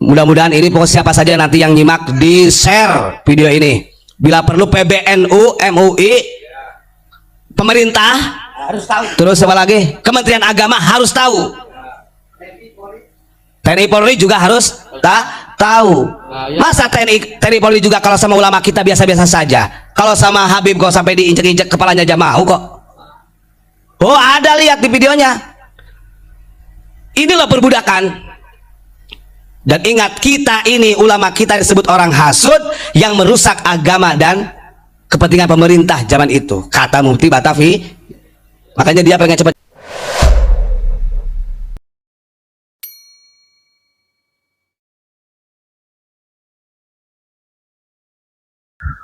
Mudah-mudahan ini pokok siapa saja nanti yang nyimak di share video ini. Bila perlu PBNU, MUI, pemerintah harus tahu. Terus apa lagi? Kementerian Agama harus tahu. TNI Polri juga harus tahu. Masa TNI Polri juga kalau sama ulama kita biasa-biasa saja. Kalau sama Habib kok sampai diinjek-injek kepalanya aja mau kok. Oh ada, lihat di videonya. Inilah perbudakan. Dan ingat, kita ini ulama kita disebut orang hasud yang merusak agama dan kepentingan pemerintah zaman itu, kata Mufti Batavi. Makanya dia pengen cepat.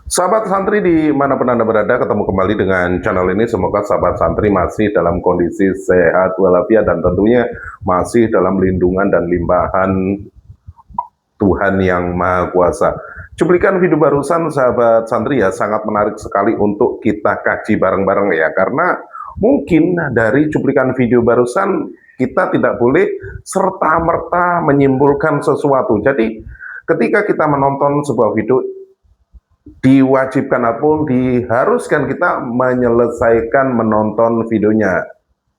Sahabat santri dimanapun Anda berada, ketemu kembali dengan channel ini. Semoga sahabat santri masih dalam kondisi sehat walafiat dan tentunya masih dalam lindungan dan limpahan Tuhan yang Maha Kuasa. Cuplikan video barusan sahabat santri ya sangat menarik sekali untuk kita kaji bareng-bareng ya, karena mungkin dari cuplikan video barusan kita tidak boleh serta-merta menyimpulkan sesuatu. Jadi ketika kita menonton sebuah video, diwajibkan ataupun diharuskan kita menyelesaikan menonton videonya.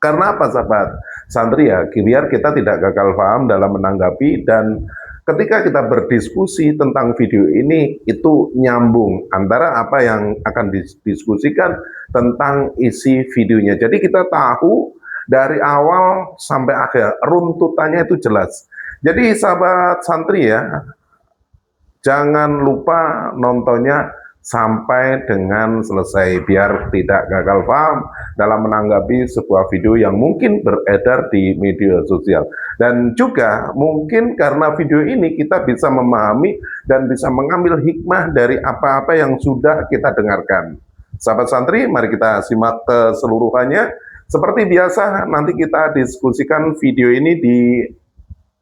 Karena apa sahabat santri ya, biar kita tidak gagal paham dalam menanggapi, dan ketika kita berdiskusi tentang video ini itu nyambung antara apa yang akan didiskusikan tentang isi videonya. Jadi kita tahu dari awal sampai akhir runtutannya itu jelas. Jadi sahabat santri ya, jangan lupa nontonnya sampai dengan selesai biar tidak gagal paham dalam menanggapi sebuah video yang mungkin beredar di media sosial. Dan juga mungkin karena video ini kita bisa memahami dan bisa mengambil hikmah dari apa-apa yang sudah kita dengarkan. Sahabat santri, mari kita simak keseluruhannya. Seperti biasa, nanti kita diskusikan video ini di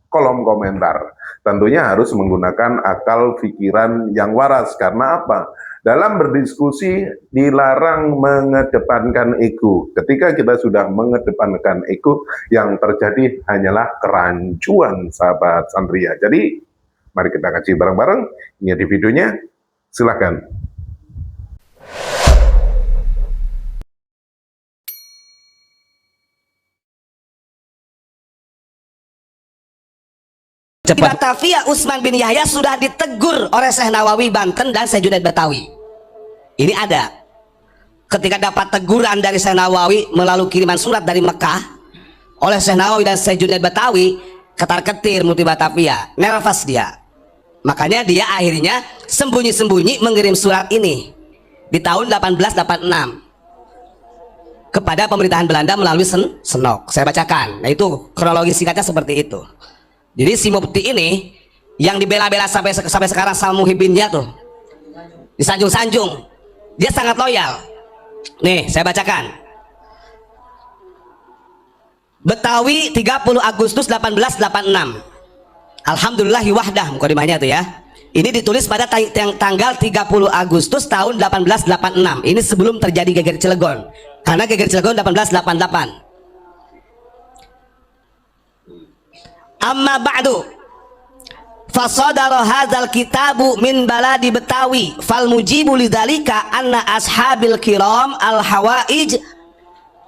kolom komentar. Tentunya harus menggunakan akal pikiran yang waras. Karena apa? Dalam berdiskusi dilarang mengedepankan ego. Ketika kita sudah mengedepankan ego, yang terjadi hanyalah kerancuan sahabat santri ya. Jadi mari kita kaji bareng-bareng. Ini di videonya, silahkan. Di Batavia, Utsman bin Yahya sudah ditegur oleh Syekh Nawawi Banten dan Syekh Junaid Batawi. Ini ada ketika dapat teguran dari Syekh Nawawi melalui kiriman surat dari Mekah oleh Syekh Nawawi dan Syekh Junaid Batawi, ketar-ketir Mufti Batavia, nervous dia. Makanya dia akhirnya sembunyi-sembunyi mengirim surat ini di tahun 1886 kepada pemerintahan Belanda melalui Senok. Saya bacakan. Nah itu kronologi singkatnya seperti itu. Jadi si Mufti ini yang dibela-bela sampai sekarang sama muhibinnya tuh, disanjung-sanjung, dia sangat loyal. Nih saya bacakan. Betawi 30 Agustus 1886. Alhamdulillahi wahdah, mukadimahnya tuh ya. Ini ditulis pada tanggal 30 Agustus tahun 1886. Ini sebelum terjadi geger Cilegon. Karena geger Cilegon 1888. Amma ba'du, fasadara hadzal kitabu min baladi Betawi, fal mujibu lidzalika anna ashabil kiram al hawaij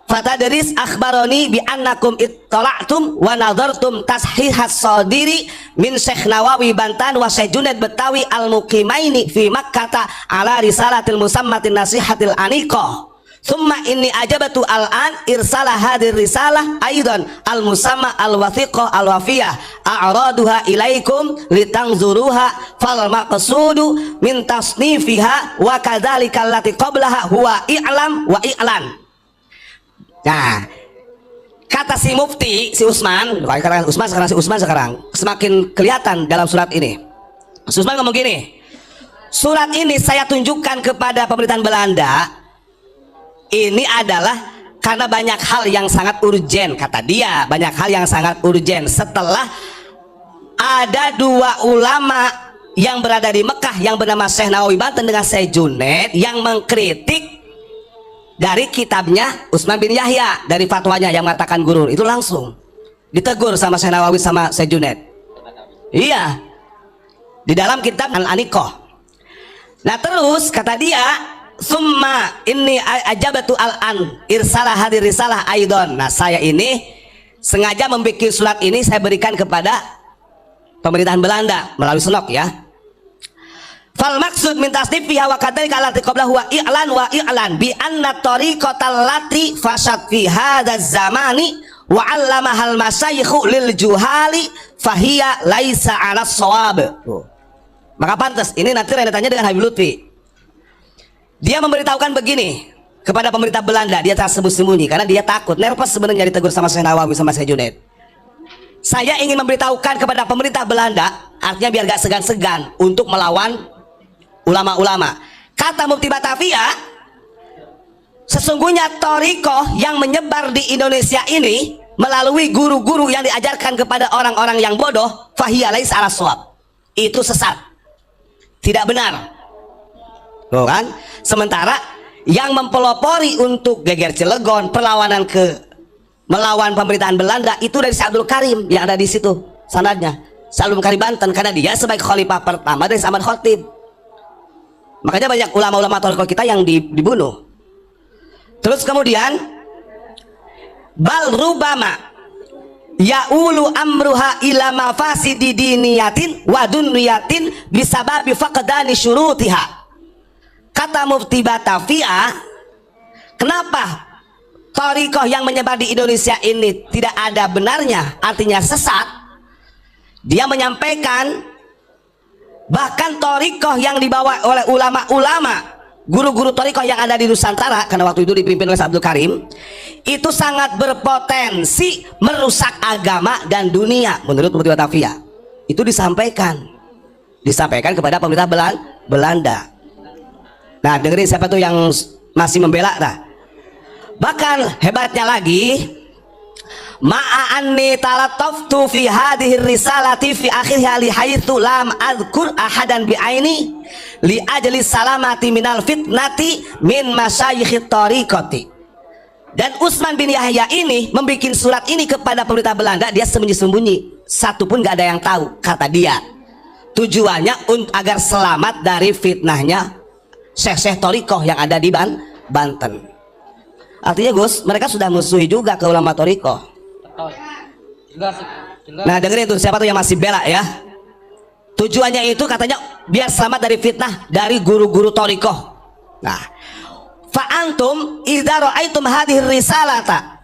fatadris akhbaroni bi annakum ittala'tum wa nadartum tashihas sadiri min Syekh Nawawi Bantan wa Syekh Junaid Betawi al muqimaini fi Makkah ala risalatil musammatin nasihatil aniqah. Summa inni ajabatu al-an irsala hadir risalah aidan al-musamma al-wathiqah al-wafiyah a'raduha ilaikum litangzuruha fal maqsudu min tasnifiha wa kadzalika allati qablaha huwa i'lam wa i'lan. Nah, kata si Mufti, si Utsman, sekarang si Utsman semakin kelihatan dalam surat ini. Si Utsman ngomong gini, surat ini saya tunjukkan kepada pemerintahan Belanda. Ini adalah karena banyak hal yang sangat urgen, kata dia, banyak hal yang sangat urgen setelah ada dua ulama yang berada di Mekah yang bernama Syekh Nawawi Banten dengan Syekh Junaid yang mengkritik dari kitabnya Utsman bin Yahya, dari fatwanya yang mengatakan gurur. Itu langsung ditegur sama Syekh Nawawi sama Syekh Junaid. Iya, di dalam kitab Al-Aniqah. Nah terus kata dia, summa inni ajabatu al-an irsalah hadir risalah aidon. Nah saya ini sengaja membuat surat ini, saya berikan kepada pemerintahan Belanda melalui Senok ya. Fal maksud min tasnif fiha wa kadzalika allati qablahu wa i'lan bi anna tariqatal lati fasad fi hadzal zamani wa 'allamahal masyayikhu lil juhali fahiya laisa 'ala shawab. Maka pantas ini nanti rentetannya dengan Habib Lutfi. Dia memberitahukan begini kepada pemerintah Belanda, dia tersembunyi karena dia takut, nervous sebenarnya ditegur sama Syekh Nawawi sama Syekh Junaid. Saya ingin memberitahukan kepada pemerintah Belanda, artinya biar gak segan-segan untuk melawan ulama-ulama. Kata Mufti Batavia, sesungguhnya thariqah yang menyebar di Indonesia ini melalui guru-guru yang diajarkan kepada orang-orang yang bodoh, fahiya laisa ala shawab. Itu sesat, tidak benar. Tuh kan? Sementara yang mempelopori untuk geger Cilegon, perlawanan melawan pemerintahan Belanda itu dari Syekh Abdul Karim yang ada di situ sanadnya. Syekh Abdul Karim Banten, karena dia sebagai khalifah pertama dari Ahmad Khatib. Makanya banyak ulama-ulama thariqah kita yang dibunuh. Terus kemudian bal rubama ya'ulu amruha ila mafasidi diniyatin wa dunniyatin bisababi faqdani syurutiha. Kata Mufti Batavia, kenapa thariqah yang menyebar di Indonesia ini tidak ada benarnya, artinya sesat? Dia menyampaikan bahkan thariqah yang dibawa oleh ulama-ulama, guru-guru thariqah yang ada di Nusantara, karena waktu itu dipimpin oleh Abdul Karim, itu sangat berpotensi merusak agama dan dunia menurut Mufti Batavia. Itu disampaikan kepada pemerintah Belanda. Nah dengerin siapa tuh yang masih membela dah. Bahkan hebatnya lagi, ma'anni talataftu fi hadhihi risalati fi akhirha li haitsu lam adhkur ahadan bi aini li ajli salamati minal fitnati min masyayikh tariqati. Dan Utsman bin Yahya ini membuat surat ini kepada pemerintah Belanda, dia sembunyi-sembunyi, satu pun gak ada yang tahu, kata dia. Tujuannya agar selamat dari fitnahnya syekh-syekh thariqah yang ada di Banten. Artinya Gus, mereka sudah musuhi juga ke ulama thariqah. Nah dengerin tuh siapa tuh yang masih bela ya. Tujuannya itu katanya biar selamat dari fitnah dari guru-guru thariqah. Nah, fa antum idza ra'aitum hadhihi risalata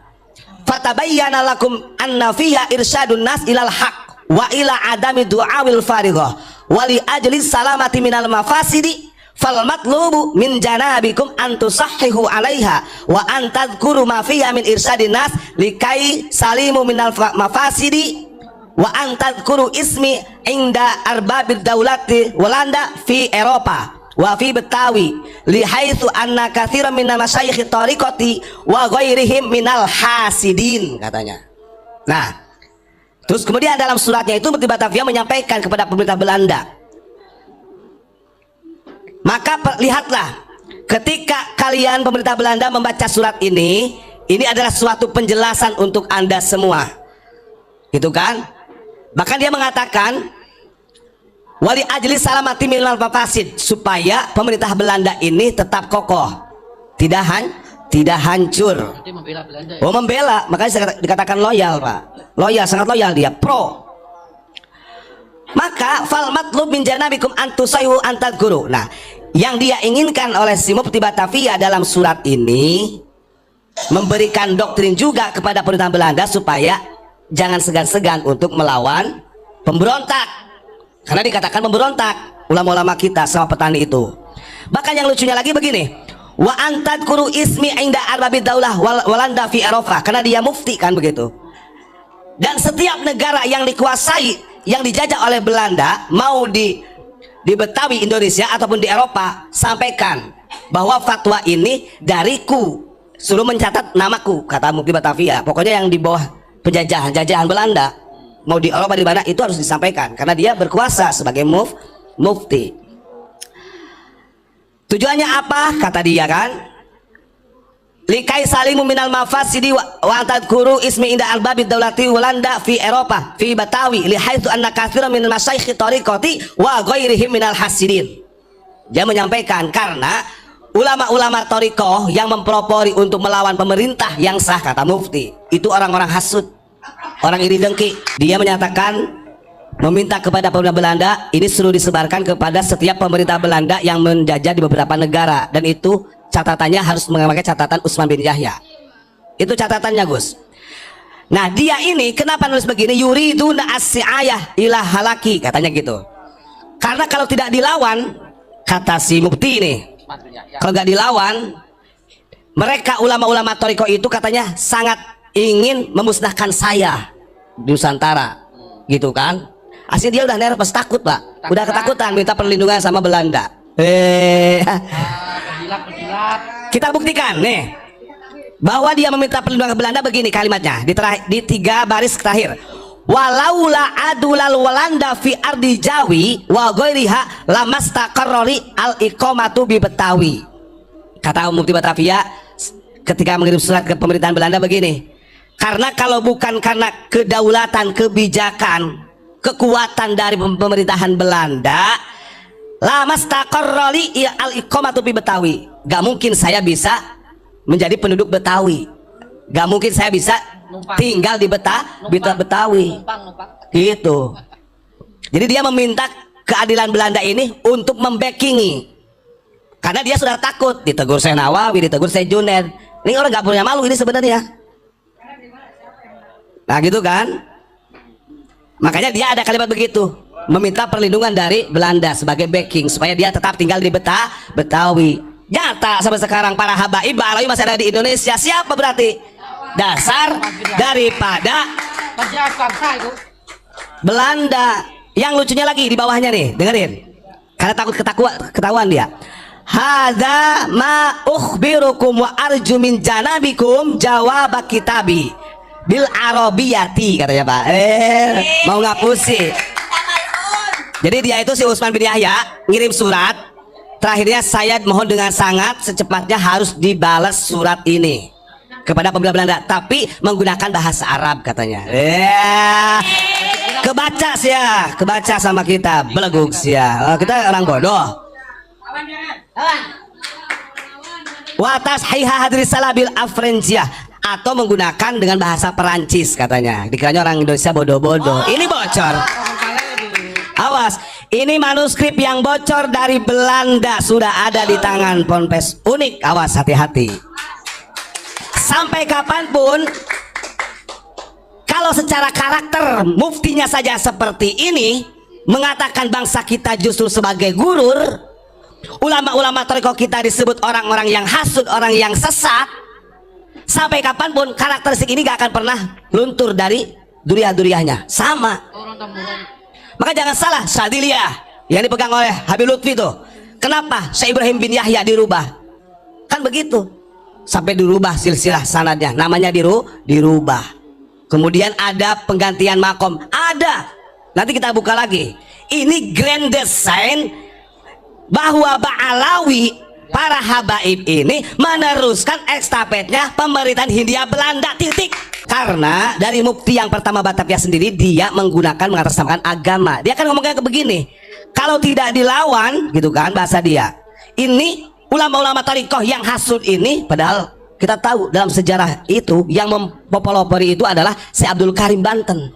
fatabayyana lakum anna fiha irsyadun nas ilal haq wa ila adami du'awil farighah wa li ajli salamati minal mafasidi fal matlubu min janabikum an tusahhihu 'alaiha wa an tadhkuru ma fiha min irsyadin nas likai salimu minal mafasidi wa an tadhkuru ismi inda arbabid daulati Walanda fi Eropa wa fi Betawi li haitsu anna katsiran minal masyayikh tariqati wa ghairihim minal hasidin, katanya. Nah terus kemudian dalam suratnya itu Mufti Batavia menyampaikan kepada pemerintah Belanda, maka lihatlah ketika kalian pemerintah Belanda membaca surat ini adalah suatu penjelasan untuk Anda semua, gitu kan? Bahkan dia mengatakan wali ajli salamati minal mafasid, supaya pemerintah Belanda ini tetap kokoh, tidak hancur. Oh membela, makanya dikatakan loyal Pak, loyal, sangat loyal dia, pro. Maka fal matlub min janabikum antusayhu antad guru. Nah yang dia inginkan oleh si Mufti Batavia dalam surat ini memberikan doktrin juga kepada pemerintah Belanda supaya jangan segan-segan untuk melawan pemberontak, karena dikatakan pemberontak ulama-ulama kita sama petani itu. Bahkan yang lucunya lagi begini, wa antad guru ismi inda arbabid daulah Walanda fi Eropa, karena dia mufti kan begitu. Dan setiap negara yang dikuasai, yang dijajah oleh Belanda, mau di Betawi Indonesia ataupun di Eropa, sampaikan bahwa fatwa ini dariku, suruh mencatat namaku, kata Mufti Batavia. Pokoknya yang di bawah jajahan Belanda, mau di Eropa di mana, itu harus disampaikan karena dia berkuasa sebagai mufti. Tujuannya apa, kata dia kan? likai salimu minal mafasidi wa tadkuru ismi inda albabid daulati Walanda fi Eropa fi Batawi lihaitsu anna katsiran min masyayikh tariqati wa ghairihim minal hasidin. Dia menyampaikan karena ulama-ulama tariqah yang mempelopori untuk melawan pemerintah yang sah, kata mufti, itu orang-orang hasud, orang iri dengki. Dia menyatakan, meminta kepada pemerintah Belanda ini suruh disebarkan kepada setiap pemerintah Belanda yang menjajah di beberapa negara, dan itu catatannya harus memakai catatan Utsman bin Yahya. Itu catatannya, Gus. Nah, dia ini kenapa nulis begini? Yuriduna as-si'ayah ila halaki, katanya gitu. Karena kalau tidak dilawan, kata si mufti ini, kalau nggak dilawan, mereka ulama-ulama Thariqah itu katanya sangat ingin memusnahkan saya di Nusantara, gitu kan? Asli dia udah nervous, takut, Pak. Udah ketakutan minta perlindungan sama Belanda. Kita buktikan nih bahwa dia meminta perlindungan ke Belanda. Begini kalimatnya di 3 baris terakhir, walaula adulal walanda fi ardi Jawi wa ghairiha lamastaqarrari al iqamatu bi Betawi. Kata Mufti Batavia ketika mengirim surat ke pemerintahan Belanda begini, karena kalau bukan karena kedaulatan, kebijakan, kekuatan dari pemerintahan Belanda, lamastaqarrari al iqamatu bi Betawi, gak mungkin saya bisa menjadi penduduk Betawi, gak mungkin saya bisa tinggal di Betawi, gitu. Jadi dia meminta keadilan Belanda ini untuk membackingi, karena dia sudah takut ditegur Syekh Nawawi, ditegur Syekh Junaid. Ini orang gak punya malu ini sebenarnya. Nah gitu kan, makanya dia ada kalimat begitu, meminta perlindungan dari Belanda sebagai backing supaya dia tetap tinggal di Betawi. Nyata sampai sekarang para habaib Ba'alawi masih ada di Indonesia. Siapa berarti? Dasar daripada Belanda. Yang lucunya lagi di bawahnya nih, dengerin, karena takut ketahuan dia. Hadza ma ukhbirukum wa arju min janabikum jawab kitabi bil arabiyati, katanya Pak. Mau ngapusi. Jadi dia itu si Utsman bin Yahya ngirim surat, terakhirnya saya mohon dengan sangat secepatnya harus dibalas surat ini kepada pemerintah Belanda, tapi menggunakan bahasa Arab, katanya. Kebaca sama kita, beleguk ya. Kita orang bodoh. Watas hiha hadris salabil afrensia, atau menggunakan dengan bahasa Perancis, katanya. Dikiranya orang Indonesia bodoh-bodoh. Ini bocor. Awas, ini manuskrip yang bocor dari Belanda sudah ada di tangan Ponpes Unik. Awas, hati-hati. Sampai kapanpun, kalau secara karakter muftinya saja seperti ini, mengatakan bangsa kita justru sebagai gurur, ulama-ulama Thariqah kita disebut orang-orang yang hasud, orang yang sesat. Sampai kapanpun karakteristik ini gak akan pernah luntur dari duriah-duriahnya, sama. Maka jangan salah, Syadiliyah yang dipegang oleh Habib Lutfi itu, kenapa Syekh Ibrahim bin Yahya dirubah? Kan begitu, sampai dirubah silsilah sanadnya, namanya dirubah. Kemudian ada penggantian makom, ada. Nanti kita buka lagi. Ini grand design bahwa Ba'alawi, para habaib ini meneruskan estafetnya pemerintahan Hindia Belanda, titik. Karena dari mufti yang pertama Batavia sendiri, dia mengatasnamakan agama. Dia kan ngomongnya begini, kalau tidak dilawan, gitu kan bahasa dia. Ini ulama-ulama Thariqah yang hasud ini, padahal kita tahu dalam sejarah itu yang mempelopori itu adalah Syekh Abdul Karim Banten.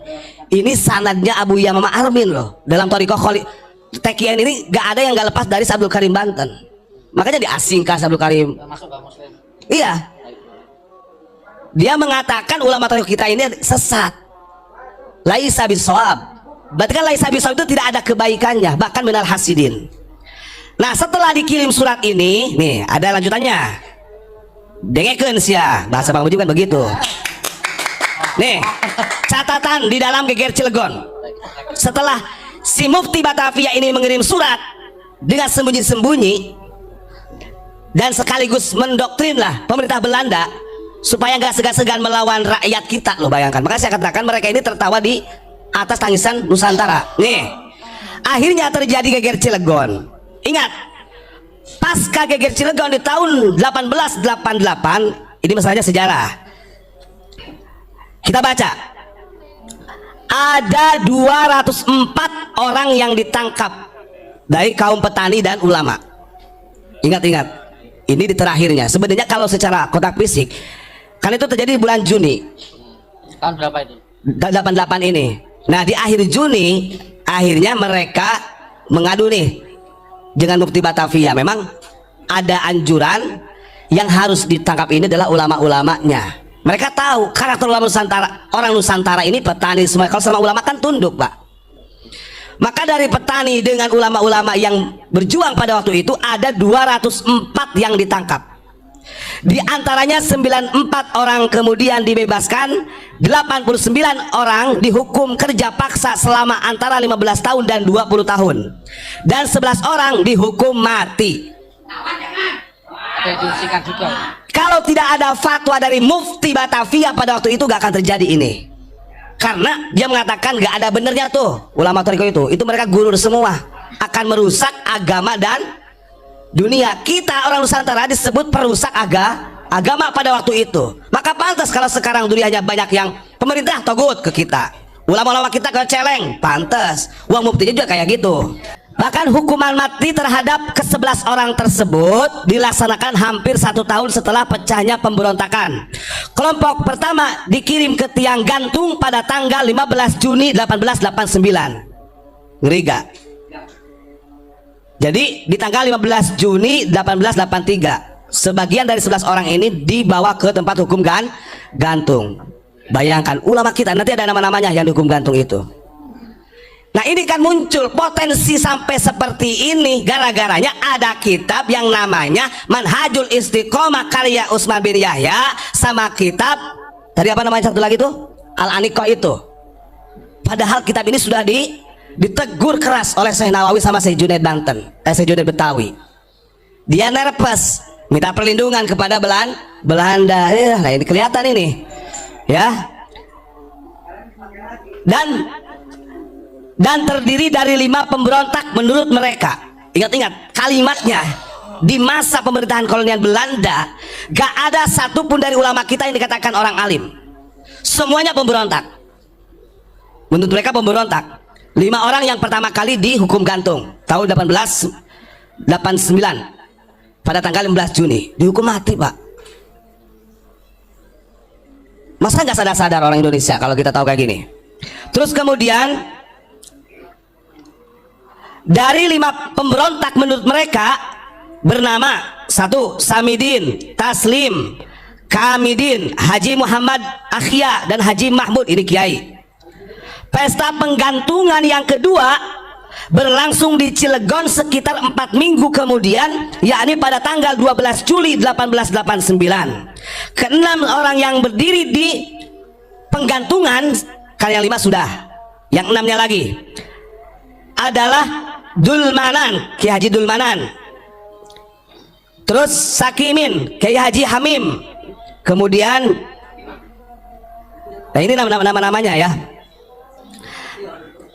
Ini sanadnya Abu Yamamah Armin loh. Dalam Thariqah Tekian ini gak ada yang gak lepas dari Syekh Abdul Karim Banten. Makanya diasingkan Syekh Abdul Karim. Iya. Dia mengatakan ulama Thariqah kita ini sesat. Laisa bisawab. Berarti kan laisa bisawab itu tidak ada kebaikannya, bahkan minal hasidin. Nah, setelah dikirim surat ini, nih ada lanjutannya. Dengekeun sia, bahasa Bang Muji kan begitu. Nih, catatan di dalam Geger Cilegon. Setelah si Mufti Batavia ini mengirim surat dengan sembunyi-sembunyi dan sekaligus mendoktrinlah pemerintah Belanda supaya nggak segan-segan melawan rakyat kita, lo bayangkan. Maka saya katakan mereka ini tertawa di atas tangisan Nusantara. Nih, akhirnya terjadi Geger Cilegon. Ingat, pasca Geger Cilegon di tahun 1888 Ini masalahnya sejarah. Kita baca. Ada 204 orang yang ditangkap dari kaum petani dan ulama. Ingat-ingat, ini di terakhirnya. Sebenarnya kalau secara kotak fisik, kan itu terjadi di bulan Juni. Tahun berapa itu? 88 ini. Nah, di akhir Juni, akhirnya mereka mengadu nih dengan Mufti Batavia. Memang ada anjuran yang harus ditangkap ini adalah ulama-ulamanya. Mereka tahu karakter ulama Nusantara, orang Nusantara ini petani semua. Kalau sama ulama kan tunduk, Pak. Maka dari petani dengan ulama-ulama yang berjuang pada waktu itu ada 204 yang ditangkap. Di antaranya 94 orang kemudian dibebaskan, 89 orang dihukum kerja paksa selama antara 15 tahun dan 20 tahun. Dan 11 orang dihukum mati. Kalau tidak ada fatwa dari Mufti Batavia pada waktu itu gak akan terjadi ini. Karena dia mengatakan gak ada benernya tuh ulama Thariqah itu mereka gurur semua, akan merusak agama dan dunia. Kita orang Nusantara disebut perusak agama pada waktu itu. Maka pantas kalau sekarang dunianya banyak yang pemerintah togut ke kita, ulama-ulama kita ke celeng, pantas. Uang muftinya juga kayak gitu. Bahkan hukuman mati terhadap ke-11 orang tersebut dilaksanakan hampir 1 tahun setelah pecahnya pemberontakan. Kelompok pertama dikirim ke tiang gantung pada tanggal 15 Juni 1889. Ngeri gak? Jadi di tanggal 15 Juni 1883 sebagian dari 11 orang ini dibawa ke tempat hukum gantung. Bayangkan ulama kita, nanti ada nama-namanya yang dihukum gantung itu. Nah, ini kan muncul potensi sampai seperti ini gara-garanya ada kitab yang namanya Manhajul Istiqomah karya Utsman bin Yahya sama kitab tadi apa namanya satu lagi tuh Al-Aniqah itu. Padahal kitab ini sudah ditegur keras oleh Syekh Nawawi sama Syekh Junaid Banten, Syekh Junaid Betawi. Dia nervous minta perlindungan kepada Belanda. Nah, ini kelihatan ini ya. Dan terdiri dari 5 pemberontak menurut mereka. Ingat-ingat kalimatnya, di masa pemerintahan kolonial Belanda gak ada satupun dari ulama kita yang dikatakan orang alim. Semuanya pemberontak. Menurut mereka pemberontak. 5 orang yang pertama kali dihukum gantung tahun 1889 pada tanggal 15 Juni dihukum mati, Pak. Masa nggak sadar-sadar orang Indonesia kalau kita tahu kayak gini. Terus kemudian dari 5 pemberontak menurut mereka bernama 1 Samidin, Taslim, Kamidin, Haji Muhammad Akhya dan Haji Mahmud, ini kiai. Pesta penggantungan yang kedua berlangsung di Cilegon sekitar 4 minggu kemudian, yakni pada tanggal 12 Juli 1889. Ke-6 orang yang berdiri di penggantungan, kan yang 5 sudah, yang 6-nya lagi adalah Dulmanan, Kiai Haji Dulmanan, terus Sakimin, Kiai Haji Hamim, kemudian nah ini nama-namanya ya.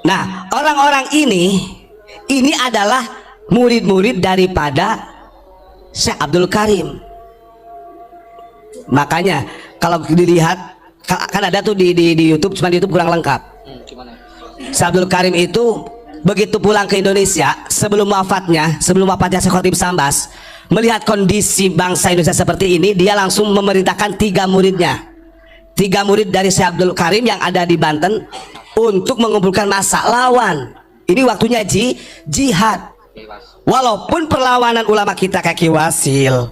Nah, orang-orang ini adalah murid-murid daripada Syekh Abdul Karim. Makanya kalau dilihat kan ada tuh di YouTube, cuma di YouTube kurang lengkap. Syekh Abdul Karim itu begitu pulang ke Indonesia sebelum wafatnya Syekh Khotib Sambas, melihat kondisi bangsa Indonesia seperti ini, dia langsung memerintahkan 3 muridnya, 3 murid dari Syekh Abdul Karim yang ada di Banten untuk mengumpulkan massa lawan. Ini waktunya jihad. Walaupun perlawanan ulama kita kayak Ki Wasil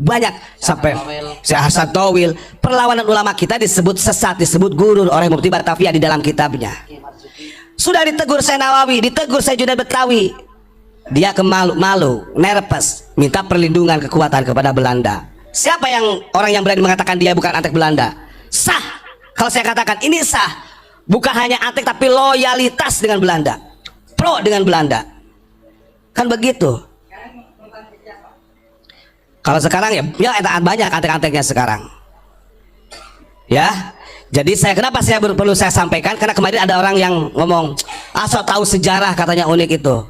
banyak sampai Syekh Hasan Towil, perlawanan ulama kita disebut sesat, disebut gurur oleh Mufti Batavia di dalam kitabnya. Sudah ditegur Syekh Nawawi, ditegur Syekh Junaid Betawi, dia malu, nervous, minta perlindungan kekuatan kepada Belanda. Siapa yang orang yang berani mengatakan dia bukan antek Belanda? Sah. Kalau saya katakan ini sah, bukan hanya antek tapi loyalitas dengan Belanda, pro dengan Belanda, kan begitu. Kalau sekarang ya banyak antek-anteknya sekarang ya. Jadi kenapa saya perlu saya sampaikan, karena kemarin ada orang yang ngomong asal tahu sejarah katanya unik itu.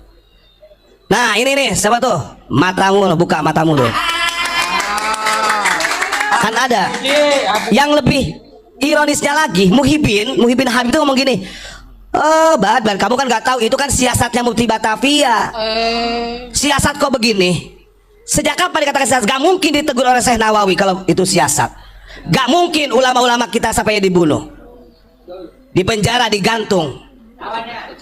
Nah ini nih siapa tuh, matamu, buka matamu loh. Kan ada. Yang lebih ironisnya lagi, Muhyiddin Habib itu ngomong gini, oh Bad, kamu kan nggak tahu itu kan siasatnya Mufti Batavia. Siasat kok begini? Sejak kapan dikatakan siasat? Gak mungkin ditegur oleh Syekh Nawawi kalau itu siasat. Gak mungkin ulama-ulama kita sampai dibunuh, dipenjara, digantung.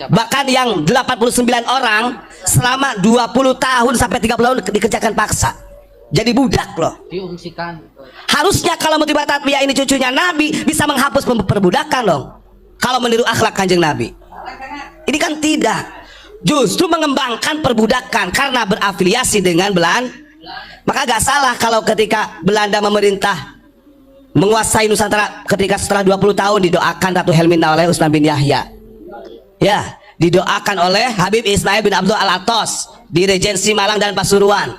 Bahkan yang 89 orang selama 20 tahun sampai 30 tahun dikerjakan paksa. Jadi budak loh. Diungsikan. Harusnya kalau Mufti Batavia ini cucunya Nabi bisa menghapus perbudakan dong. Kalau meniru akhlak Kanjeng Nabi. Ini kan tidak. Justru mengembangkan perbudakan karena berafiliasi dengan Belanda. Maka gak salah kalau ketika Belanda memerintah menguasai Nusantara ketika setelah 20 tahun didoakan Ratu Helmina oleh Utsman bin Yahya. Ya, didoakan oleh Habib Ismail bin Abdul Al-Atos di Regensi Malang dan Pasuruan.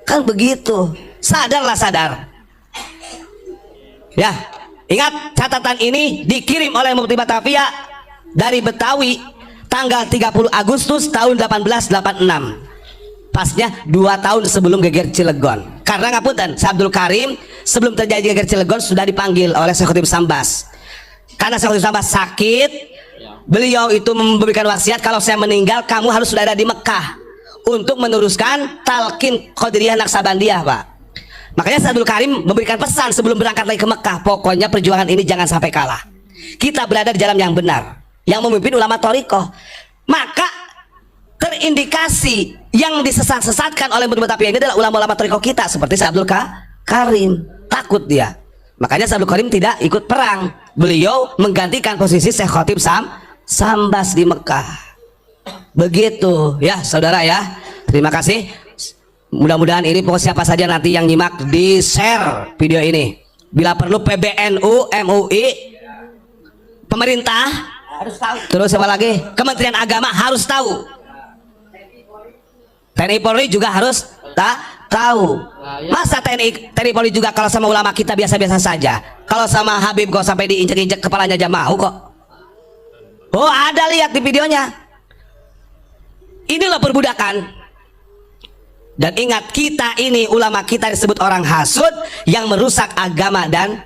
Kan begitu. Sadarlah, sadar. Ya, ingat catatan ini dikirim oleh Mufti Batavia dari Betawi tanggal 30 Agustus tahun 1886. Pasnya 2 tahun sebelum geger Cilegon. Karena ngapunten, Abdul Karim sebelum terjadi geger Cilegon sudah dipanggil oleh Syekh Khotib Sambas. Karena Syekh Khotib Sambas sakit, beliau itu memberikan wasiat kalau saya meninggal kamu harus sudah ada di Mekah untuk meneruskan talqin Qadiriyah Naksabandiyah, Pak. Makanya Syekh Abdul Karim memberikan pesan sebelum berangkat lagi ke Mekah, pokoknya perjuangan ini jangan sampai kalah. Kita berada di jalan yang benar, yang memimpin ulama thariqah. Maka terindikasi yang disesat-sesatkan oleh Mufti Batavia ini adalah ulama-ulama thariqah kita seperti Syekh Abdul Karim. Takut dia. Makanya Syekh Abdul Karim tidak ikut perang. Beliau menggantikan posisi Syekh Khotib Sambas di Mekah. Begitu ya saudara ya. Terima kasih. Mudah-mudahan ini pokok siapa saja nanti yang nyimak di share video ini. Bila perlu PBNU, MUI, pemerintah harus tahu. Terus apa lagi? Kementerian Agama harus tahu. TNI Polri juga harus tahu. Masa TNI Polri juga kalau sama ulama kita biasa-biasa saja. Kalau sama Habib kok sampai diinjek-injek kepalanya aja mau kok. Oh ada, lihat di videonya. Inilah perbudakan. Dan ingat, kita ini ulama kita disebut orang hasud yang merusak agama dan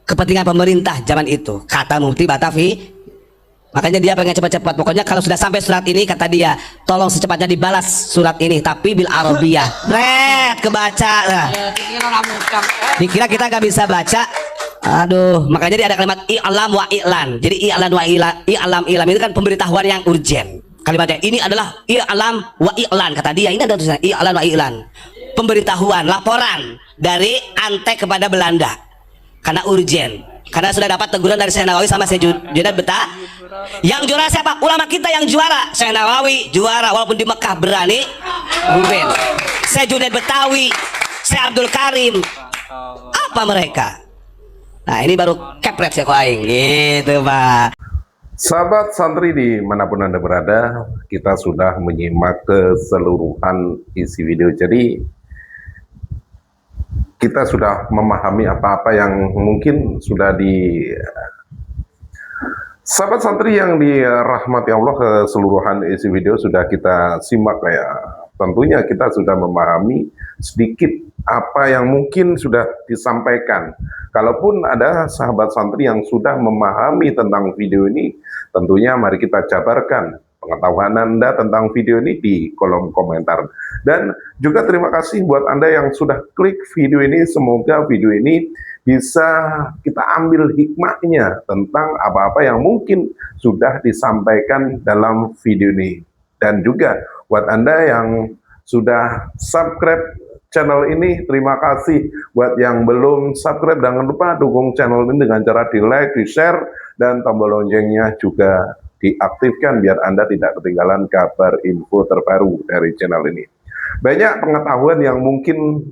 kepentingan pemerintah zaman itu, kata Mufti Batavia. Makanya dia pengen cepat-cepat. Pokoknya kalau sudah sampai surat ini, kata dia, tolong secepatnya dibalas surat ini, tapi bil Arabiyah. Red kebaca. Nah. Dikira kita gak bisa baca. Aduh, makanya dia ada kalimat i'lam wa i'lan. Jadi i'lan wa i'lam itu kan pemberitahuan yang urgen. Kalimatnya ini adalah i'lam wa i'lan, kata dia. Ini ada tulisan i'lan wa i'lan. Pemberitahuan, laporan dari Antek kepada Belanda. Karena urgen. Karena sudah dapat teguran dari Syekh Nawawi sama Syekh Junaid Betawi. Yang juara siapa? Ulama kita yang juara. Syekh Nawawi juara walaupun di Mekah berani. Ruben. Syekh Junaid Betawi, Syekh Abdul Karim. Apa mereka? Nah, ini baru kepret ya kok aing. Gitu, Pak. Sahabat santri dimanapun Anda berada, kita sudah menyimak keseluruhan isi video. Jadi kita sudah memahami apa-apa yang mungkin sudah sahabat santri yang dirahmati Allah, keseluruhan isi video sudah kita simak ya. Tentunya kita sudah memahami sedikit apa yang mungkin sudah disampaikan. Kalaupun ada sahabat santri yang sudah memahami tentang video ini, tentunya mari kita jabarkan pengetahuan Anda tentang video ini di kolom komentar. Dan juga terima kasih buat Anda yang sudah klik video ini. Semoga video ini bisa kita ambil hikmahnya tentang apa-apa yang mungkin sudah disampaikan dalam video ini. Dan juga buat Anda yang sudah subscribe channel ini, terima kasih. Buat yang belum subscribe, jangan lupa dukung channel ini dengan cara di like, di share, dan tombol loncengnya juga diaktifkan biar Anda tidak ketinggalan kabar info terbaru dari channel ini. Banyak pengetahuan yang mungkin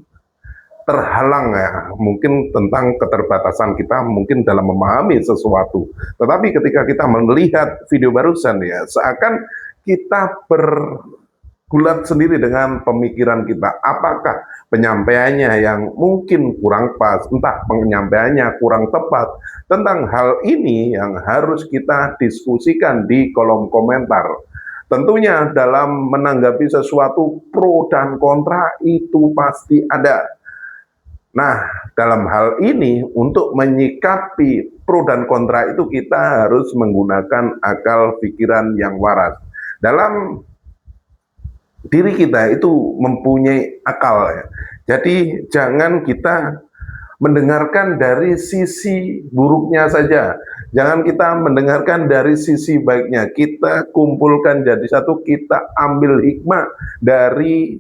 terhalang ya, mungkin tentang keterbatasan kita mungkin dalam memahami sesuatu. Tetapi ketika kita melihat video barusan ya, seakan kita bergulat sendiri dengan pemikiran kita. Apakah penyampaiannya yang mungkin kurang pas, entah penyampaiannya kurang tepat. Tentang hal ini yang harus kita diskusikan di kolom komentar. Tentunya dalam menanggapi sesuatu pro dan kontra itu pasti ada. Nah, dalam hal ini untuk menyikapi pro dan kontra itu kita harus menggunakan akal pikiran yang waras. Dalam diri kita itu mempunyai akal ya. Jadi jangan kita mendengarkan dari sisi buruknya saja. Jangan kita mendengarkan dari sisi baiknya. Kita kumpulkan jadi satu, kita ambil hikmah dari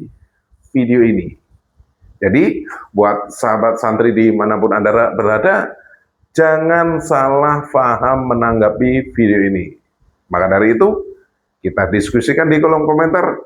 video ini. Jadi buat sahabat santri dimanapun Anda berada, jangan salah paham menanggapi video ini. Maka dari itu, kita diskusikan di kolom komentar.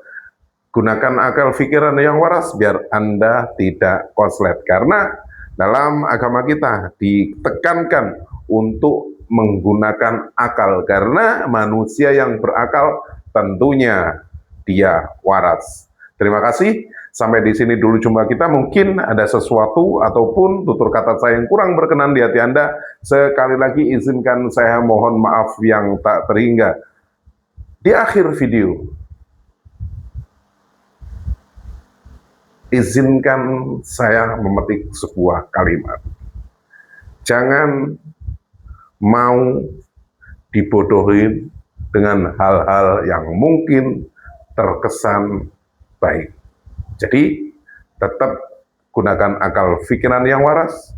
Gunakan akal pikiran yang waras biar Anda tidak konslet. Karena dalam agama kita ditekankan untuk menggunakan akal. Karena manusia yang berakal tentunya dia waras. Terima kasih. Sampai di sini dulu jumpa kita. Mungkin ada sesuatu ataupun tutur kata saya yang kurang berkenan di hati Anda. Sekali lagi izinkan saya mohon maaf yang tak terhingga. Di akhir video, izinkan saya memetik sebuah kalimat. Jangan mau dibodohin dengan hal-hal yang mungkin terkesan baik. Jadi, tetap gunakan akal pikiran yang waras,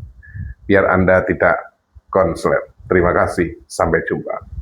biar Anda tidak konslet. Terima kasih, sampai jumpa.